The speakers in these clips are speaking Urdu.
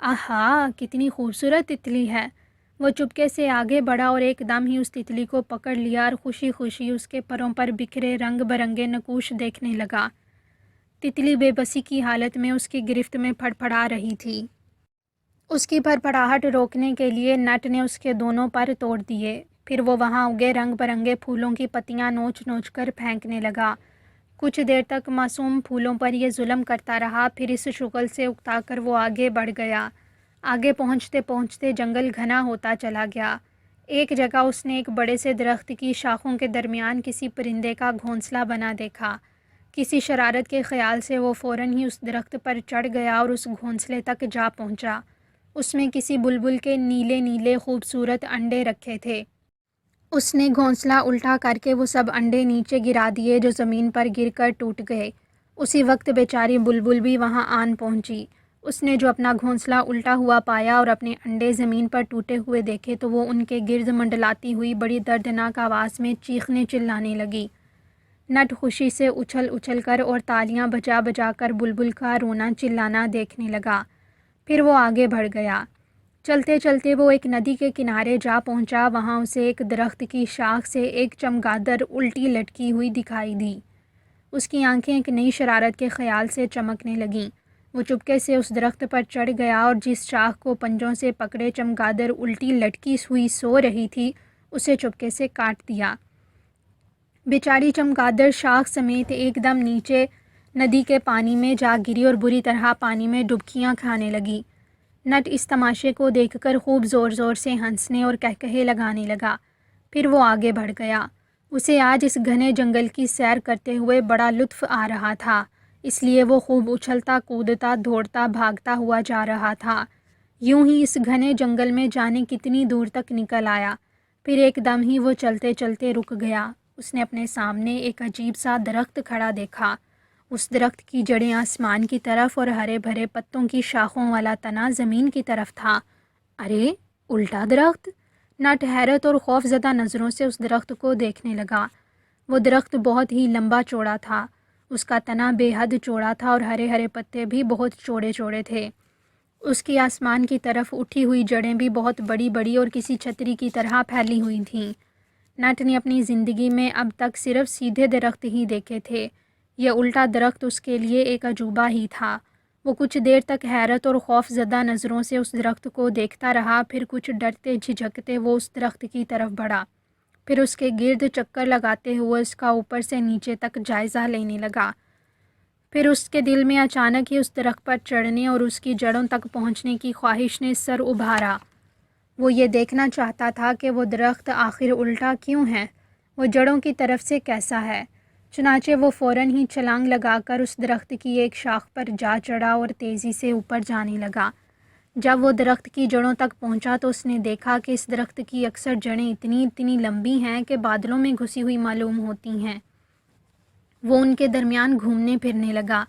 آہا کتنی خوبصورت تتلی ہے۔ وہ چپکے سے آگے بڑھا اور ایک دم ہی اس تتلی کو پکڑ لیا اور خوشی خوشی اس کے پروں پر بکھرے رنگ برنگے نقوش دیکھنے لگا۔ تتلی بے بسی کی حالت میں اس کی گرفت میں پھڑ پھڑا رہی تھی۔ اس کی پھڑپھڑاہٹ روکنے کے لیے نٹ نے اس کے دونوں پر توڑ دیے۔ پھر وہ وہاں اگے رنگ برنگے پھولوں کی پتیاں نوچ نوچ کر پھینکنے لگا۔ کچھ دیر تک معصوم پھولوں پر یہ ظلم کرتا رہا، پھر اس شغل سے اکتا کر وہ آگے بڑھ گیا۔ آگے پہنچتے پہنچتے جنگل گھنا ہوتا چلا گیا۔ ایک جگہ اس نے ایک بڑے سے درخت کی شاخوں کے درمیان کسی پرندے کا گھونسلہ بنا دیکھا۔ کسی شرارت کے خیال سے وہ فوراً ہی اس درخت پر چڑھ گیا اور اس گھونسلے تک جا پہنچا۔ اس میں کسی بلبل کے نیلے نیلے خوبصورت انڈے رکھے تھے۔ اس نے گھونسلہ الٹا کر کے وہ سب انڈے نیچے گرا دیے جو زمین پر گر کر ٹوٹ گئے۔ اسی وقت بیچاری بلبل بھی وہاں آن پہنچی۔ اس نے جو اپنا گھونسلہ الٹا ہوا پایا اور اپنے انڈے زمین پر ٹوٹے ہوئے دیکھے تو وہ ان کے گرد منڈلاتی ہوئی بڑی دردناک آواز میں چیخنے چلانے لگی۔ نٹ خوشی سے اچھل اچھل کر اور تالیاں بجا بجا کر بلبل کا رونا چلانا دیکھنے لگا۔ پھر وہ آگے بڑھ گیا۔ چلتے چلتے وہ ایک ندی کے کنارے جا پہنچا۔ وہاں اسے ایک درخت کی شاخ سے ایک چمگادڑ الٹی لٹکی ہوئی دکھائی دی۔ اس کی آنکھیں ایک نئی شرارت کے خیال سے چمکنے لگیں۔ وہ چپکے سے اس درخت پر چڑھ گیا اور جس شاخ کو پنجوں سے پکڑے چمگادڑ الٹی لٹکی ہوئی سو رہی تھی اسے چپکے سے کاٹ دیا۔ بیچاری چمگادڑ شاخ سمیت ایک دم نیچے ندی کے پانی میں جا گری اور بری طرح پانی میں ڈبکیاں کھانے لگی۔ نٹ اس تماشے کو دیکھ کر خوب زور زور سے ہنسنے اور کہکہے لگانے لگا۔ پھر وہ آگے بڑھ گیا۔ اسے آج اس گھنے جنگل کی سیر کرتے ہوئے بڑا لطف آ رہا تھا، اس لیے وہ خوب اچھلتا کودتا دوڑتا بھاگتا ہوا جا رہا تھا۔ یوں ہی اس گھنے جنگل میں جانے کتنی دور تک نکل آیا۔ پھر ایک دم ہی وہ چلتے چلتے رک گیا۔ اس نے اپنے سامنے ایک عجیب سا درخت کھڑا دیکھا۔ اس درخت کی جڑیں آسمان کی طرف اور ہرے بھرے پتوں کی شاخوں والا تنا زمین کی طرف تھا۔ ارے الٹا درخت! نٹ حیرت اور خوف زدہ نظروں سے اس درخت کو دیکھنے لگا۔ وہ درخت بہت ہی لمبا چوڑا تھا۔ اس کا تنا بے حد چوڑا تھا اور ہرے ہرے پتے بھی بہت چوڑے چوڑے تھے۔ اس کی آسمان کی طرف اٹھی ہوئی جڑیں بھی بہت بڑی بڑی اور کسی چھتری کی طرح پھیلی ہوئی تھیں۔ نٹ نے اپنی زندگی میں اب تک صرف سیدھے درخت ہی دیکھے تھے۔ یہ الٹا درخت اس کے لیے ایک عجوبہ ہی تھا۔ وہ کچھ دیر تک حیرت اور خوف زدہ نظروں سے اس درخت کو دیکھتا رہا، پھر کچھ ڈرتے جھجکتے وہ اس درخت کی طرف بڑھا۔ پھر اس کے گرد چکر لگاتے ہوئے اس کا اوپر سے نیچے تک جائزہ لینے لگا۔ پھر اس کے دل میں اچانک ہی اس درخت پر چڑھنے اور اس کی جڑوں تک پہنچنے کی خواہش نے سر ابھارا۔ وہ یہ دیکھنا چاہتا تھا کہ وہ درخت آخر الٹا کیوں ہے، وہ جڑوں کی طرف سے کیسا ہے۔ چنانچہ وہ فوراً ہی چھلانگ لگا کر اس درخت کی ایک شاخ پر جا چڑھا اور تیزی سے اوپر جانے لگا۔ جب وہ درخت کی جڑوں تک پہنچا تو اس نے دیکھا کہ اس درخت کی اکثر جڑیں اتنی لمبی ہیں کہ بادلوں میں گھسی ہوئی معلوم ہوتی ہیں۔ وہ ان کے درمیان گھومنے پھرنے لگا۔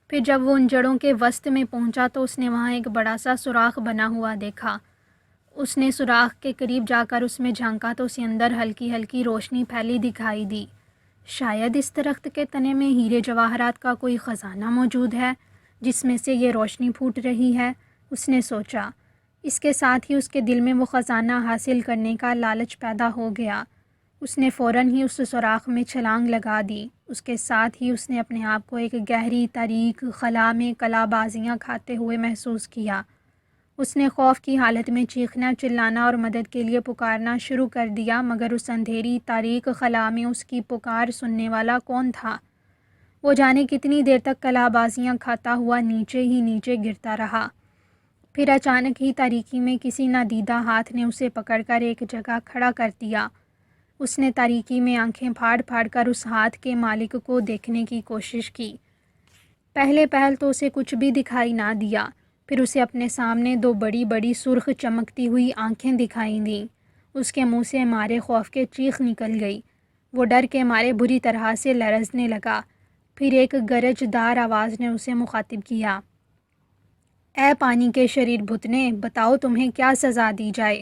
پھر جب وہ ان جڑوں کے وسط میں پہنچا تو اس نے وہاں ایک بڑا سا سوراخ بنا ہوا دیکھا۔ اس نے سوراخ کے قریب جا کر اس میں جھانکا تو اسے اندر ہلکی ہلکی روشنی پھیلی دکھائی دی۔ شاید اس درخت کے تنے میں ہیرے جواہرات کا کوئی خزانہ موجود ہے جس میں سے یہ روشنی پھوٹ رہی ہے، اس نے سوچا۔ اس کے ساتھ ہی اس کے دل میں وہ خزانہ حاصل کرنے کا لالچ پیدا ہو گیا۔ اس نے فوراً ہی اس سوراخ میں چھلانگ لگا دی۔ اس کے ساتھ ہی اس نے اپنے آپ کو ایک گہری تاریک خلا میں کلا بازیاں کھاتے ہوئے محسوس کیا۔ اس نے خوف کی حالت میں چیخنا چلانا اور مدد کے لیے پکارنا شروع کر دیا، مگر اس اندھیری تاریک خلا میں اس کی پکار سننے والا کون تھا؟ وہ جانے کتنی دیر تک کلا بازیاں کھاتا ہوا نیچے ہی نیچے گرتا رہا۔ پھر اچانک ہی تاریکی میں کسی نادیدہ ہاتھ نے اسے پکڑ کر ایک جگہ کھڑا کر دیا۔ اس نے تاریکی میں آنکھیں پھاڑ پھاڑ کر اس ہاتھ کے مالک کو دیکھنے کی کوشش کی۔ پہلے پہل تو اسے کچھ بھی دکھائی نہ دیا، پھر اسے اپنے سامنے دو بڑی بڑی سرخ چمکتی ہوئی آنکھیں دکھائی دیں۔ اس کے منہ سے مارے خوف کے چیخ نکل گئی۔ وہ ڈر کے مارے بری طرح سے لرزنے لگا۔ پھر ایک گرج دار آواز نے اسے مخاطب کیا۔ اے پانی کے شریر بھتنے، بتاؤ تمہیں کیا سزا دی جائے؟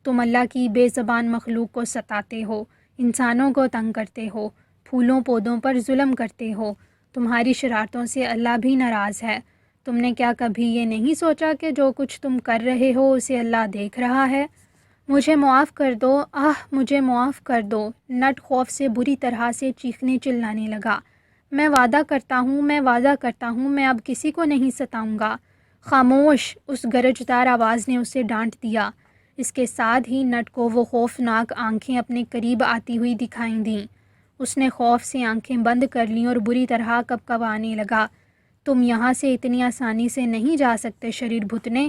تم اللہ کی بے زبان مخلوق کو ستاتے ہو، انسانوں کو تنگ کرتے ہو، پھولوں پودوں پر ظلم کرتے ہو۔ تمہاری شرارتوں سے اللہ بھی ناراض ہے۔ تم نے کیا کبھی یہ نہیں سوچا کہ جو کچھ تم کر رہے ہو اسے اللہ دیکھ رہا ہے؟ مجھے معاف کر دو، مجھے معاف کر دو۔ نٹ خوف سے بری طرح سے چیخنے چلانے لگا۔ میں وعدہ کرتا ہوں، میں وعدہ کرتا ہوں، میں اب کسی کو نہیں ستاؤں گا۔ خاموش، اس گرجدار آواز نے اسے ڈانٹ دیا۔ اس کے ساتھ ہی نٹ کو وہ خوفناک آنکھیں اپنے قریب آتی ہوئی دکھائی دیں۔ اس نے خوف سے آنکھیں بند کر لیں اور بری طرح کپکپانے لگا۔ تم یہاں سے اتنی آسانی سے نہیں جا سکتے شریر بھتنے۔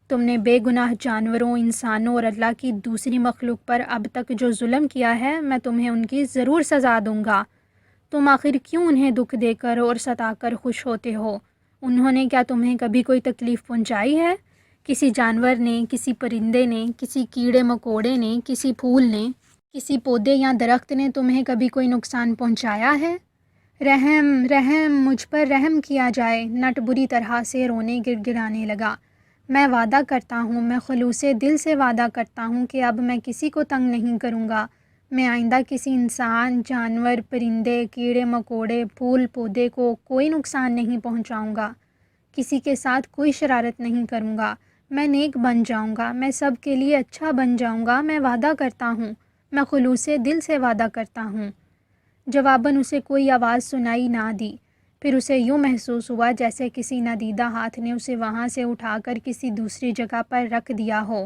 تم نے بے گناہ جانوروں، انسانوں اور اللہ کی دوسری مخلوق پر اب تک جو ظلم کیا ہے، میں تمہیں ان کی ضرور سزا دوں گا۔ تم آخر کیوں انہیں دکھ دے کر اور ستا کر خوش ہوتے ہو؟ انہوں نے کیا تمہیں کبھی کوئی تکلیف پہنچائی ہے؟ کسی جانور نے، کسی پرندے نے، کسی کیڑے مکوڑے نے، کسی پھول نے، کسی پودے یا درخت نے تمہیں کبھی کوئی نقصان پہنچایا ہے؟ رحم، رحم، مجھ پر رحم کیا جائے۔ نٹ بری طرح سے رونے گڑ گڑانے لگا۔ میں وعدہ کرتا ہوں، میں خلوص دل سے وعدہ کرتا ہوں کہ اب میں کسی کو تنگ نہیں کروں گا۔ میں آئندہ کسی انسان، جانور، پرندے، کیڑے مکوڑے، پھول پودے کو کوئی نقصان نہیں پہنچاؤں گا۔ کسی کے ساتھ کوئی شرارت نہیں کروں گا۔ میں نیک بن جاؤں گا، میں سب کے لیے اچھا بن جاؤں گا۔ میں وعدہ کرتا ہوں، میں خلوص دل سے وعدہ کرتا ہوں۔ جواباً اسے کوئی آواز سنائی نہ دی۔ پھر اسے یوں محسوس ہوا جیسے کسی نادیدہ ہاتھ نے اسے وہاں سے اٹھا کر کسی دوسری جگہ پر رکھ دیا ہو۔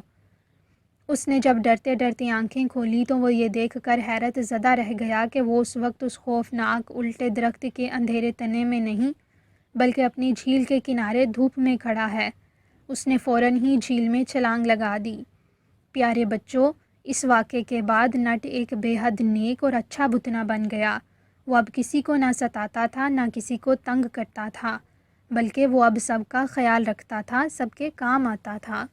اس نے جب ڈرتے ڈرتے آنکھیں کھولیں تو وہ یہ دیکھ کر حیرت زدہ رہ گیا کہ وہ اس وقت اس خوفناک الٹے درخت کے اندھیرے تنے میں نہیں بلکہ اپنی جھیل کے کنارے دھوپ میں کھڑا ہے۔ اس نے فوراً ہی جھیل میں چھلانگ لگا دی۔ پیارے بچوں، اس واقعے کے بعد نٹ ایک بے حد نیک اور اچھا بھتنا بن گیا۔ وہ اب کسی کو نہ ستاتا تھا، نہ کسی کو تنگ کرتا تھا، بلکہ وہ اب سب کا خیال رکھتا تھا، سب کے کام آتا تھا۔